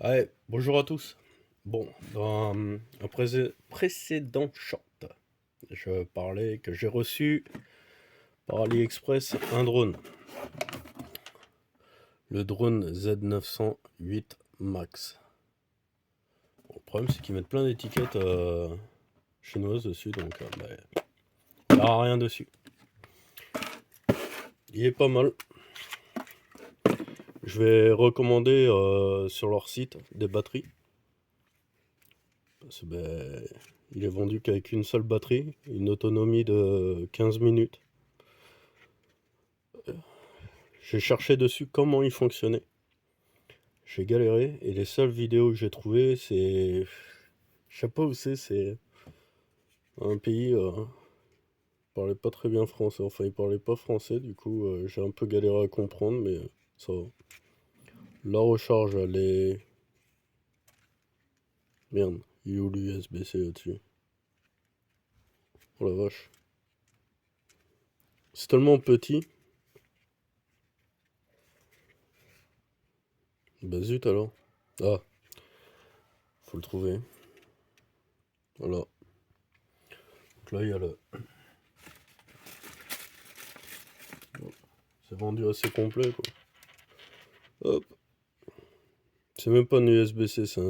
Ouais, bonjour à tous. Bon, dans un précédent short, je parlais que j'ai reçu par AliExpress un drone. Le drone Z908 Max. Bon, le problème, c'est qu'ils mettent plein d'étiquettes chinoises dessus, donc il n'y a rien dessus. Il est pas mal. Je vais recommander sur leur site des batteries. Parce que, il est vendu qu'avec une seule batterie, une autonomie de 15 minutes. J'ai cherché dessus comment il fonctionnait. J'ai galéré et les seules vidéos que j'ai trouvées, c'est. Je sais pas où c'est un pays. Il parlait pas très bien français. Enfin, il parlait pas français, du coup, j'ai un peu galéré à comprendre, mais ça va. La recharge, elle est. Merde, il est où l'USB-C là-dessus? Oh la vache. C'est tellement petit. Bah zut alors. Ah, faut le trouver. Voilà. Donc là, il y a le. C'est vendu assez complet, quoi. Hop. C'est même pas un USB-C, c'est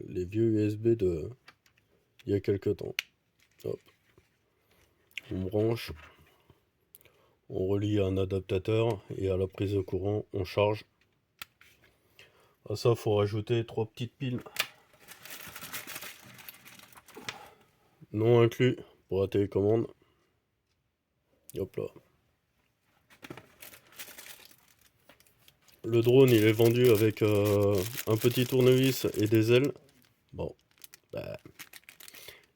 les vieux USB de il y a quelques temps. Hop. On branche, on relie à un adaptateur et à la prise de courant, on charge. À ça, il faut rajouter 3 petites piles non inclus pour la télécommande. Hop là. Le drone, il est vendu avec un petit tournevis et des ailes. Bon, bah,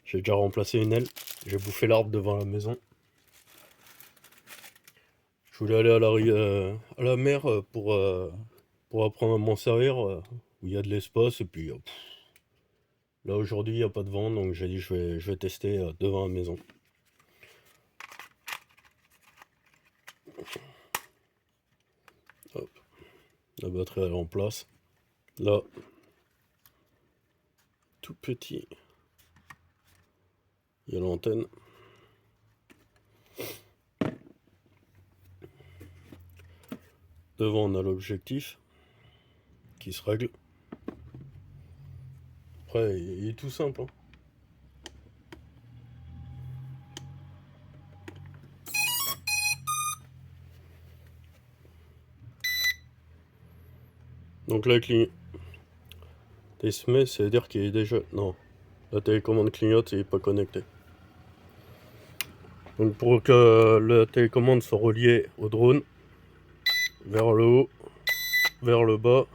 j'ai déjà remplacé une aile. J'ai bouffé l'arbre devant la maison. Je voulais aller à la mer pour apprendre à m'en servir, où il y a de l'espace. Et puis, là, aujourd'hui, il n'y a pas de vent, donc j'ai dit je vais tester devant la maison. Hop, la batterie, elle est en place. Là, tout petit, il y a l'antenne. Devant, on a l'objectif qui se règle. Après, il est tout simple, hein. Donc là, il se met, c'est-à-dire qu'il est déjà... Non, la télécommande clignote et il n'est pas connecté. Donc pour que la télécommande soit reliée au drone, vers le haut, vers le bas,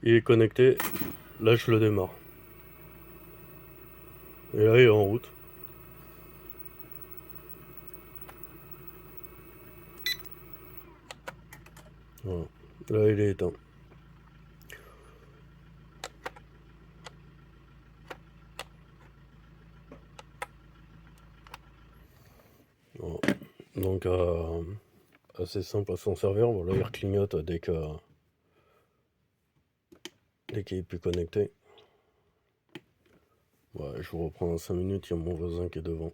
il est connecté. Là, je le démarre. Et là, il est en route. Voilà. Là, il est éteint. Voilà. Donc, assez simple à s'en servir. Voilà, il clignote dès qu'il est plus connecté. Ouais, je vous reprends dans 5 minutes, il y a mon voisin qui est devant.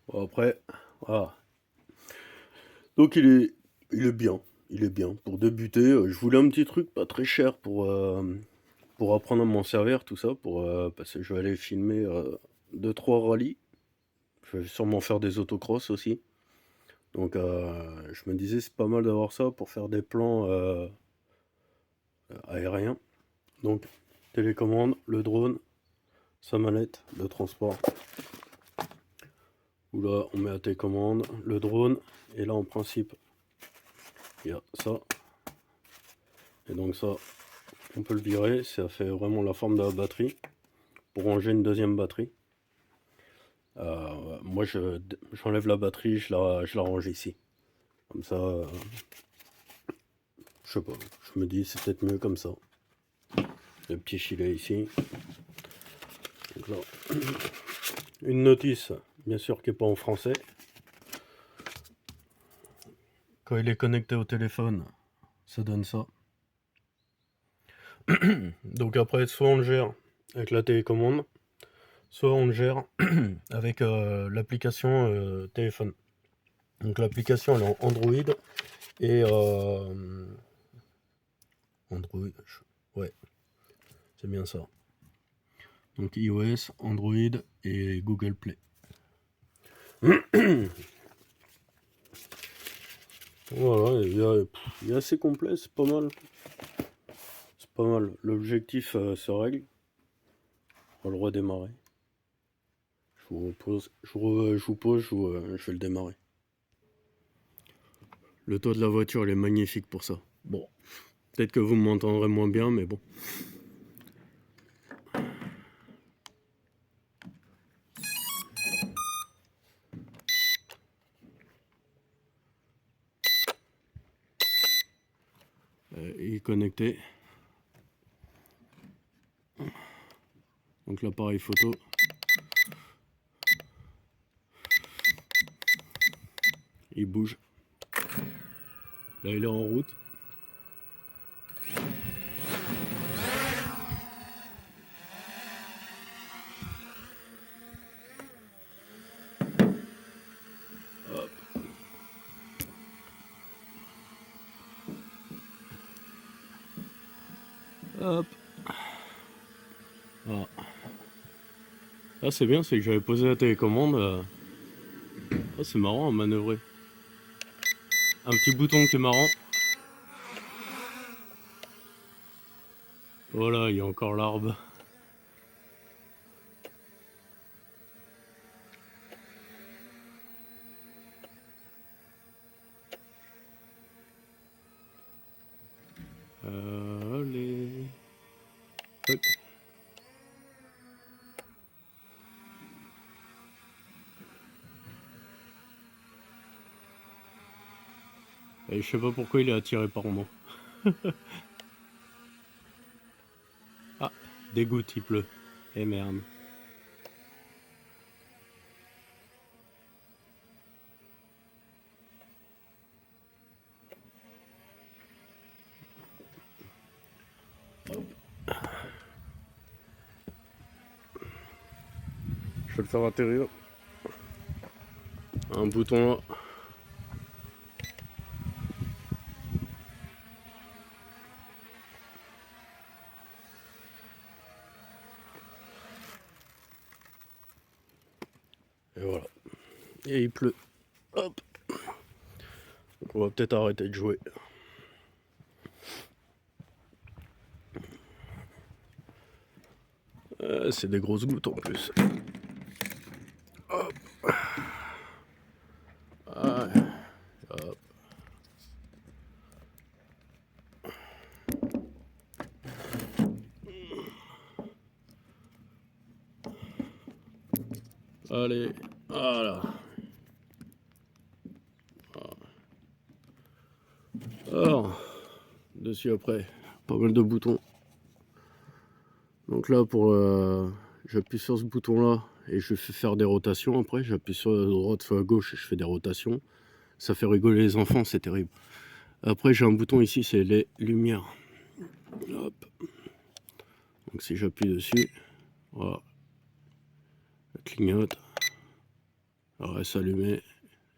Bon, après, voilà. Donc il est bien. Il est bien. Pour débuter, je voulais un petit truc pas très cher pour apprendre à m'en servir, tout ça, parce que je vais aller filmer 2-3 rallyes. Je vais sûrement faire des autocross aussi. Donc je me disais c'est pas mal d'avoir ça pour faire des plans aériens. Donc télécommande, le drone, sa manette de transport. Où là on met la télécommande, le drone, et là en principe il y a ça. Et donc ça, on peut le virer, ça fait vraiment la forme de la batterie. Pour ranger une deuxième batterie. Moi j'enlève la batterie, je la range ici. Comme ça, je sais pas, je me dis c'est peut-être mieux comme ça. Le petit filet ici. Donc là, une notice, bien sûr, qui n'est pas en français. Quand il est connecté au téléphone, ça donne ça. Donc après, soit on le gère avec la télécommande, soit on le gère avec l'application téléphone. Donc l'application elle est en Android et Android, ouais, c'est bien ça. Donc iOS, Android et Google Play. Voilà, il est assez complet, c'est pas mal. C'est pas mal. L'objectif se règle. On va le redémarrer. Je vous pose, je vais le démarrer. Le toit de la voiture, il est magnifique pour ça. Bon, peut-être que vous m'entendrez moins bien, mais bon. Il est connecté. Donc l'appareil photo. Il bouge. Là, il est en route. Hop. Hop. Ah. Là, c'est bien, c'est que j'avais posé la télécommande. Ah, c'est marrant à manœuvrer. Un petit bouton qui est marrant. Voilà, il y a encore l'arbre. Allez. Hop. Et je sais pas pourquoi il est attiré par moi. Ah, des gouttes, il pleut. Eh merde. Je vais le faire atterrir. Un bouton là. Et voilà. Et il pleut. Hop. Donc on va peut-être arrêter de jouer. C'est des grosses gouttes en plus. Hop. Ah, hop. Allez, voilà. Alors, dessus après, pas mal de boutons. Donc là, j'appuie sur ce bouton-là et je fais faire des rotations. Après, j'appuie sur la droite, sur la gauche et je fais des rotations. Ça fait rigoler les enfants, c'est terrible. Après, j'ai un bouton ici, c'est les lumières. Hop. Donc si j'appuie dessus, voilà, ça clignote. Alors elle s'allumait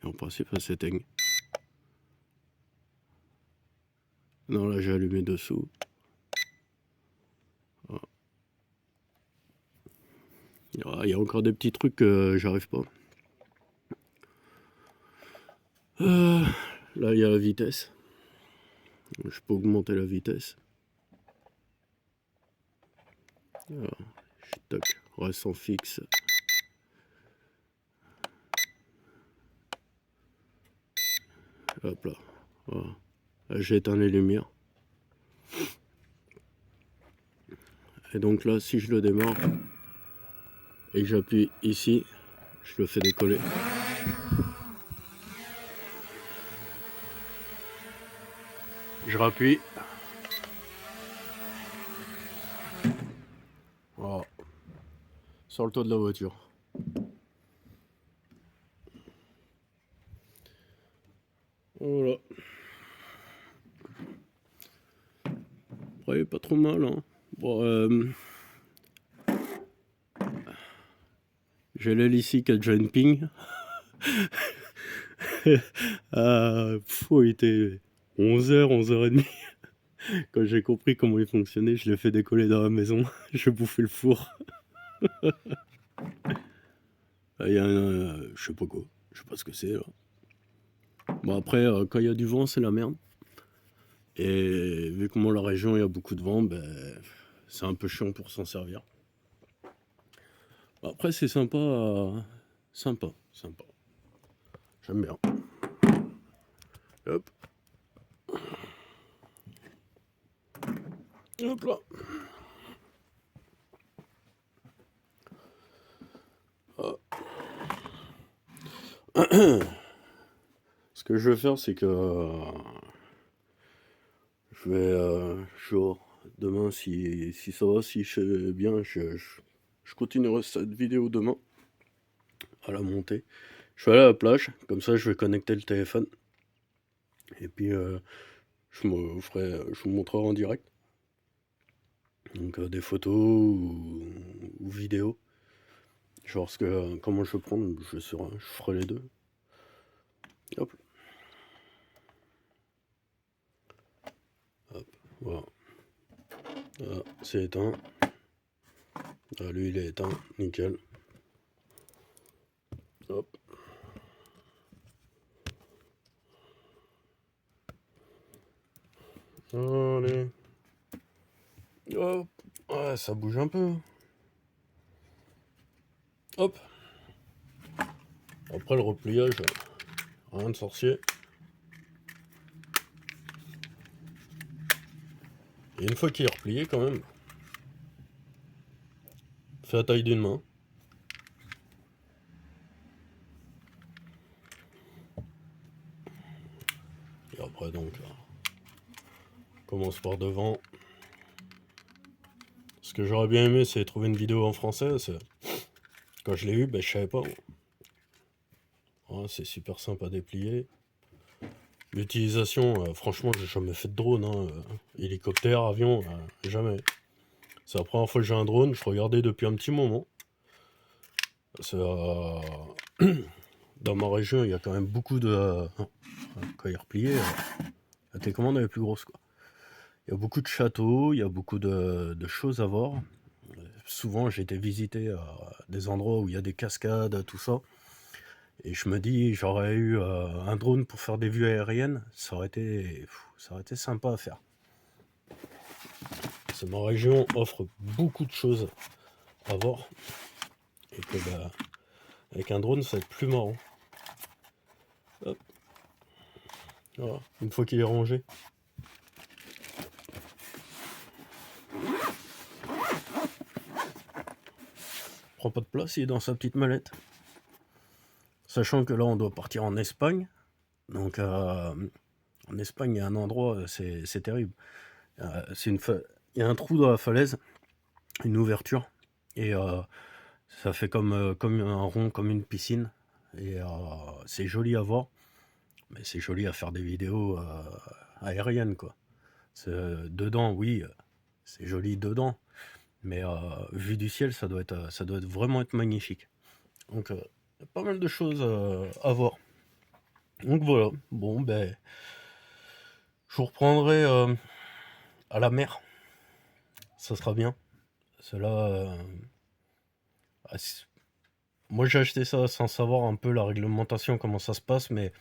et en principe elle s'éteigne. Non, là j'ai allumé dessous. Voilà. Il y a encore des petits trucs que j'arrive pas. Là il y a la vitesse. Je peux augmenter la vitesse. Voilà. Tac, reste en fixe. Hop là. Voilà. Là j'ai éteint les lumières. Et donc là si je le démarre et que j'appuie ici, je le fais décoller. Je rappuie. Voilà. Sur le toit de la voiture. Voilà. Ouais, pas trop mal, hein. Bon, j'ai l'aile ici qui a déjà une ping. Il était 11h, 11h30. Quand j'ai compris comment il fonctionnait, je l'ai fait décoller dans la maison. Je bouffais le four. Il y a je sais pas quoi. Je sais pas ce que c'est, là. Bon, après, quand il y a du vent, c'est la merde. Et vu comment la région, il y a beaucoup de vent, ben, c'est un peu chiant pour s'en servir. Bon, après, c'est sympa. Sympa. J'aime bien. Hop. Hop là. Ce que je vais faire, c'est que je vais, genre, demain, si ça va, si je fais bien, je continuerai cette vidéo demain, à la montée. Je vais aller à la plage, comme ça, je vais connecter le téléphone. Et puis, je vous montrerai en direct. Donc, des photos ou vidéos. Genre, comment je vais prendre, je ferai les deux. Hop. Hop, voilà. Ah, c'est éteint. Ah, lui, il est éteint, nickel. Hop. Allez. Hop. Ouais, ça bouge un peu. Hop. Après le repliage, rien de sorcier. Et une fois qu'il est replié, quand même, fait la taille d'une main. Et après, donc, on commence par devant. Ce que j'aurais bien aimé, c'est trouver une vidéo en français. Quand je l'ai eu, ben, je savais pas. Ouais, c'est super simple à déplier. L'utilisation, franchement, j'ai jamais fait de drone. Hein. Hélicoptère, avion, jamais. C'est la première fois que j'ai un drone. Je regardais depuis un petit moment. Dans ma région, il y a quand même beaucoup de. Quand il est replié, la télécommande elle est plus grosse, quoi. Il y a beaucoup de châteaux, il y a beaucoup de choses à voir. Souvent, j'ai été visiter des endroits où il y a des cascades, tout ça. Et je me dis, j'aurais eu un drone pour faire des vues aériennes, ça aurait été sympa à faire. Parce que ma région offre beaucoup de choses à voir. Et que bah, avec un drone, ça va être plus marrant. Hop. Voilà, une fois qu'il est rangé. Prend pas de place, il est dans sa petite mallette. Sachant que là, on doit partir en Espagne. Donc, en Espagne, il y a un endroit, c'est terrible. Il y a un trou dans la falaise, une ouverture. Et ça fait comme un rond, comme une piscine. Et c'est joli à voir. Mais c'est joli à faire des vidéos aériennes, quoi. Dedans, oui, c'est joli dedans. Mais vu du ciel, ça doit vraiment être magnifique. Donc, il y a pas mal de choses à voir. Donc voilà, bon, ben, je vous reprendrai à la mer. Ça sera bien. Cela, moi j'ai acheté ça sans savoir un peu la réglementation, comment ça se passe, mais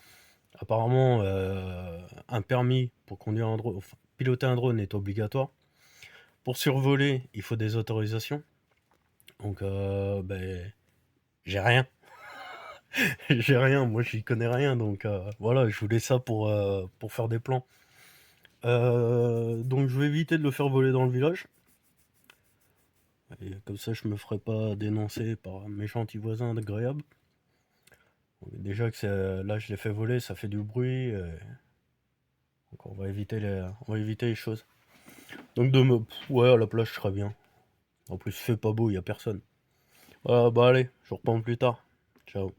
apparemment, un permis pour conduire un drone, enfin, piloter un drone est obligatoire. Pour survoler, il faut des autorisations. Donc, ben, j'ai rien. J'ai rien, moi j'y connais rien, donc voilà, je voulais ça pour faire des plans. Donc je vais éviter de le faire voler dans le village. Et comme ça, je me ferai pas dénoncer par mes gentils voisins agréables. Déjà que là, je l'ai fait voler, ça fait du bruit. Donc on va éviter les choses. Donc ouais, à la plage, je serai bien. En plus, il fait pas beau, il y a personne. Voilà, bah allez, je vous reprends plus tard. Ciao.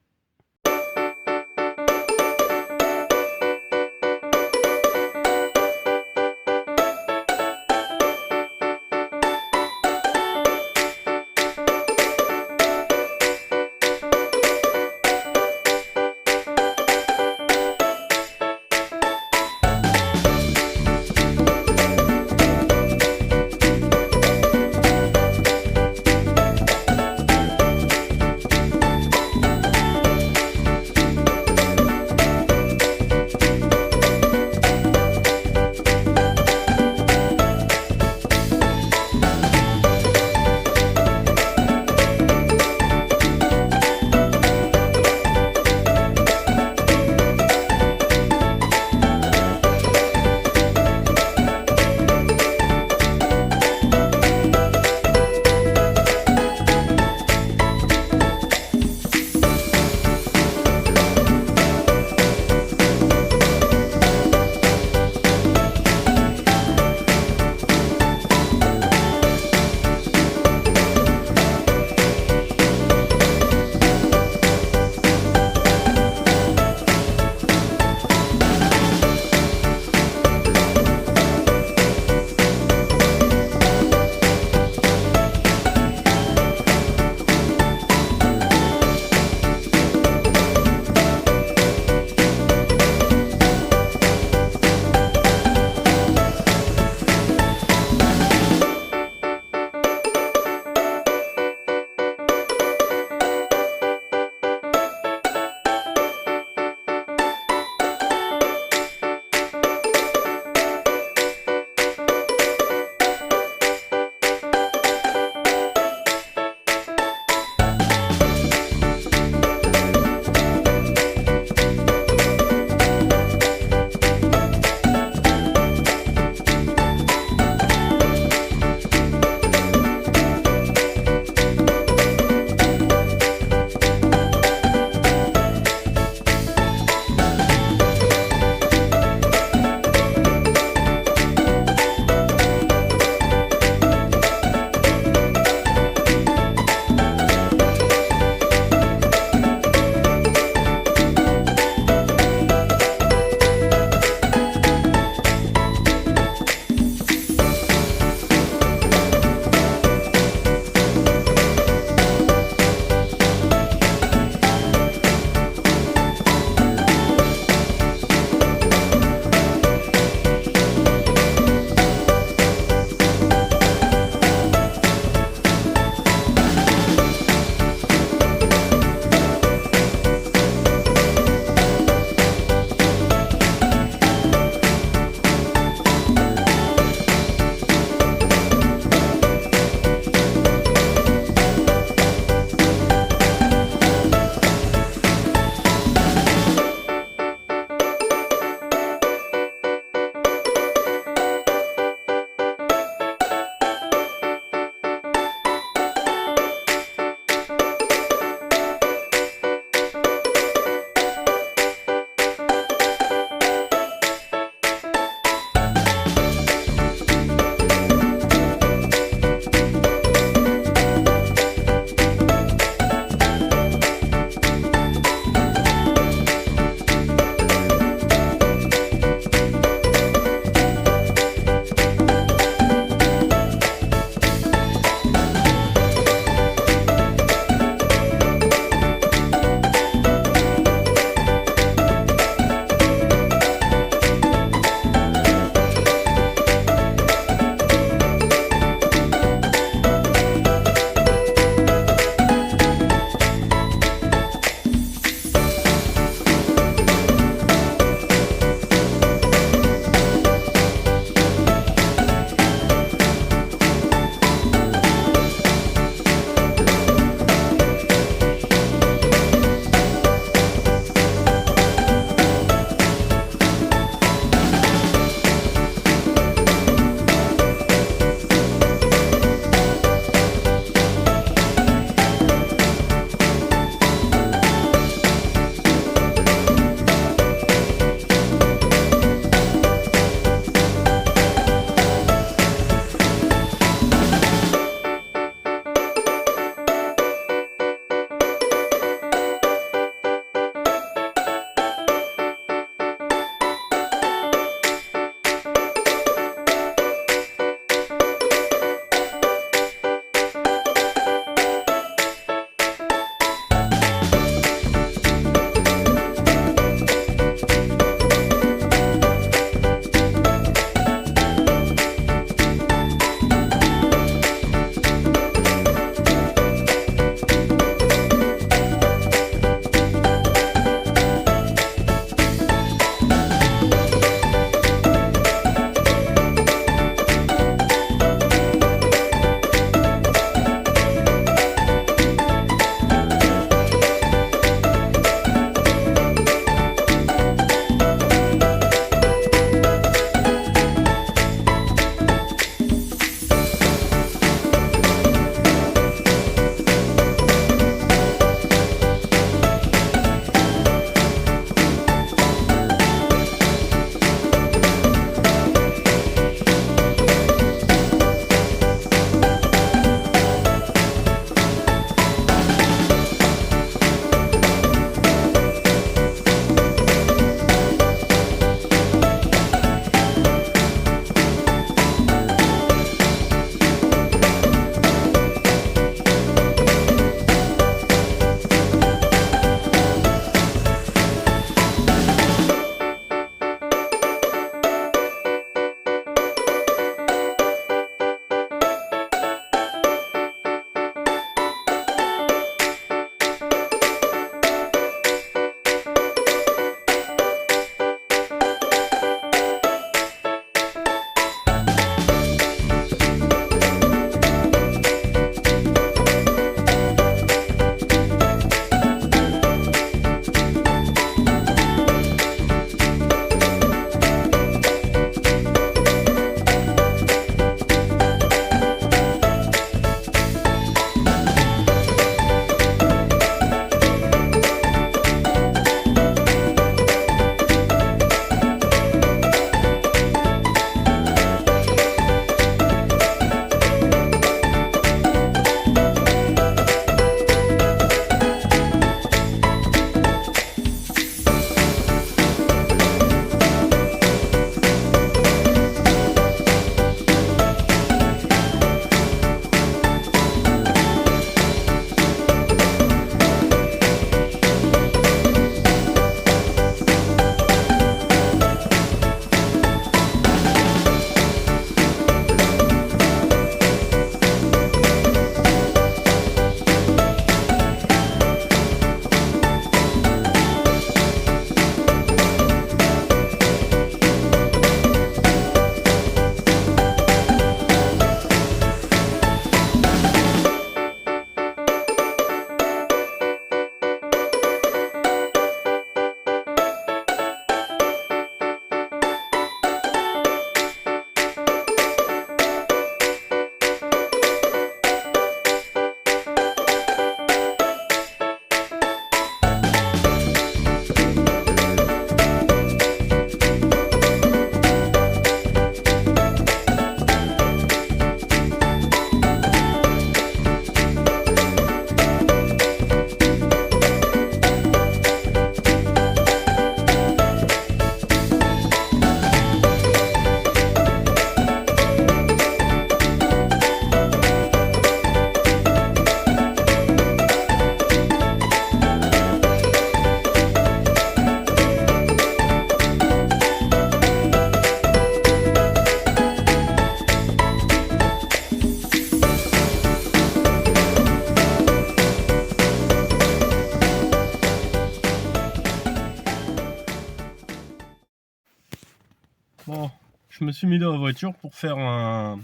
je me suis mis dans la voiture pour faire un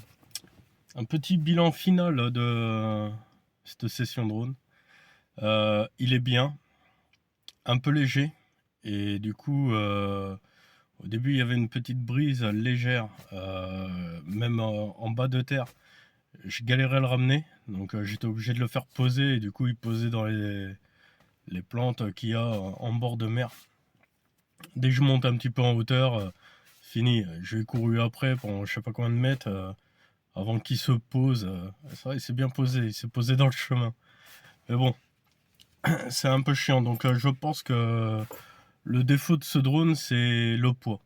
petit bilan final de cette session drone. Il est bien, un peu léger, et du coup, au début il y avait une petite brise légère, même en bas de terre. Je galérais à le ramener, donc j'étais obligé de le faire poser, et du coup il posait dans les plantes qu'il y a en bord de mer. Dès que je monte un petit peu en hauteur, fini. Je lui ai couru après pendant je sais pas combien de mètres avant qu'il se pose. C'est vrai, il s'est bien posé, il s'est posé dans le chemin. Mais bon, c'est un peu chiant. Donc je pense que le défaut de ce drone, c'est le poids.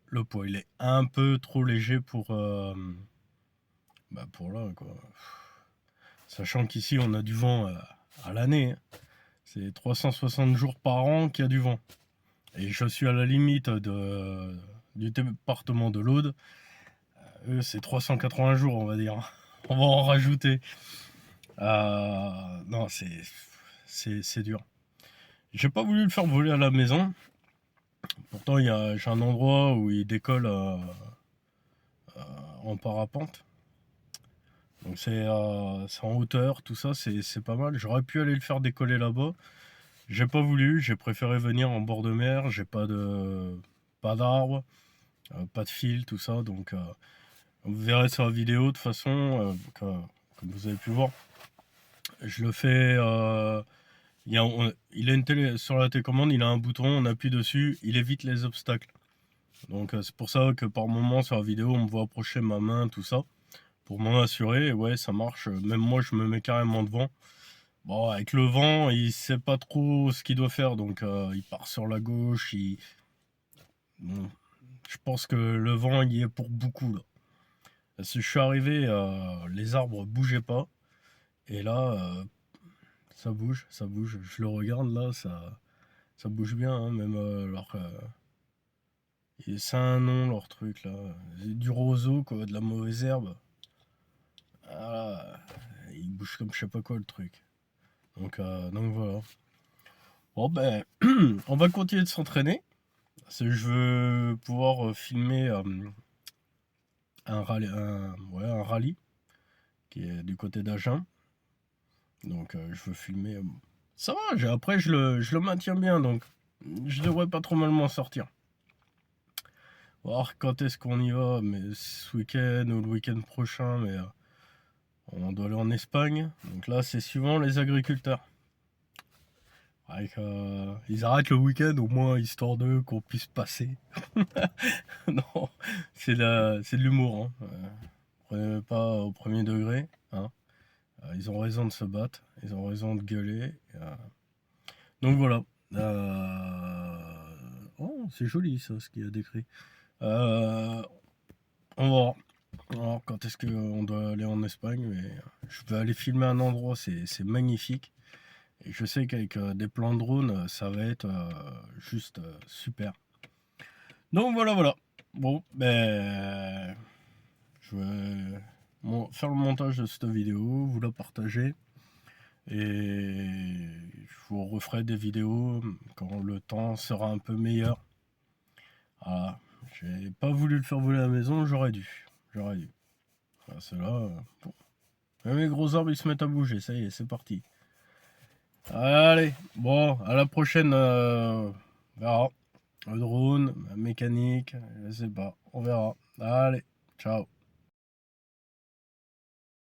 Le poids, il est un peu trop léger pour là, quoi. Sachant qu'ici, on a du vent à l'année. C'est 360 jours par an qu'il y a du vent. Et je suis à la limite du département de l'Aude. Eux, c'est 380 jours, on va dire. On va en rajouter. Non, c'est dur. J'ai pas voulu le faire voler à la maison. Pourtant, j'ai un endroit où il décolle en parapente. Donc c'est en hauteur, tout ça, c'est pas mal. J'aurais pu aller le faire décoller là-bas. J'ai pas voulu, j'ai préféré venir en bord de mer. J'ai pas d'arbres, pas de fil, tout ça. Donc vous verrez sur la vidéo de toute façon, comme vous avez pu voir. Je le fais. Il a une télé sur la télécommande, il a un bouton, on appuie dessus, il évite les obstacles. Donc c'est pour ça que par moment sur la vidéo, on me voit approcher ma main, tout ça, pour m'en assurer. Et ouais, ça marche. Même moi, je me mets carrément devant. Bon, avec le vent, il sait pas trop ce qu'il doit faire, donc il part sur la gauche. Bon, je pense que le vent il y est pour beaucoup là. Parce que je suis arrivé, les arbres bougeaient pas, et là, ça bouge, ça bouge. Je le regarde là, ça bouge bien, hein, même c'est un nom leur truc là. Du roseau quoi, de la mauvaise herbe. Ah, il bouge comme je sais pas quoi le truc. Donc voilà. Bon ben, on va continuer de s'entraîner. Parce que je veux pouvoir filmer un rallye qui est du côté d'Agen. Donc je veux filmer. Ça va, après je le maintiens bien, donc je devrais pas trop mal m'en sortir. Voir quand est-ce qu'on y va, mais ce week-end ou le week-end prochain, mais on doit aller en Espagne. Donc là, c'est suivant les agriculteurs. Ils arrêtent le week-end au moins, histoire d'eux qu'on puisse passer. Non, c'est de l'humour. Hein. Prenez pas au premier degré. Hein. Ils ont raison de se battre, ils ont raison de gueuler. Donc voilà. Oh, c'est joli ça, ce qu'il a décrit. On va voir. Alors, quand est-ce qu'on doit aller en Espagne, mais je vais aller filmer un endroit, c'est magnifique. Et je sais qu'avec des plans de drone, ça va être juste super. Donc voilà. Bon, ben, je vais faire le montage de cette vidéo, vous la partager. Et je vous referai des vidéos quand le temps sera un peu meilleur. Voilà. J'ai pas voulu le faire voler à la maison, j'aurais dû. Enfin, ceux-là, bon. Même les gros arbres ils se mettent à bouger, ça y est, c'est parti. Allez, bon, à la prochaine. On verra. Le drone, la mécanique, je sais pas, on verra. Allez, ciao.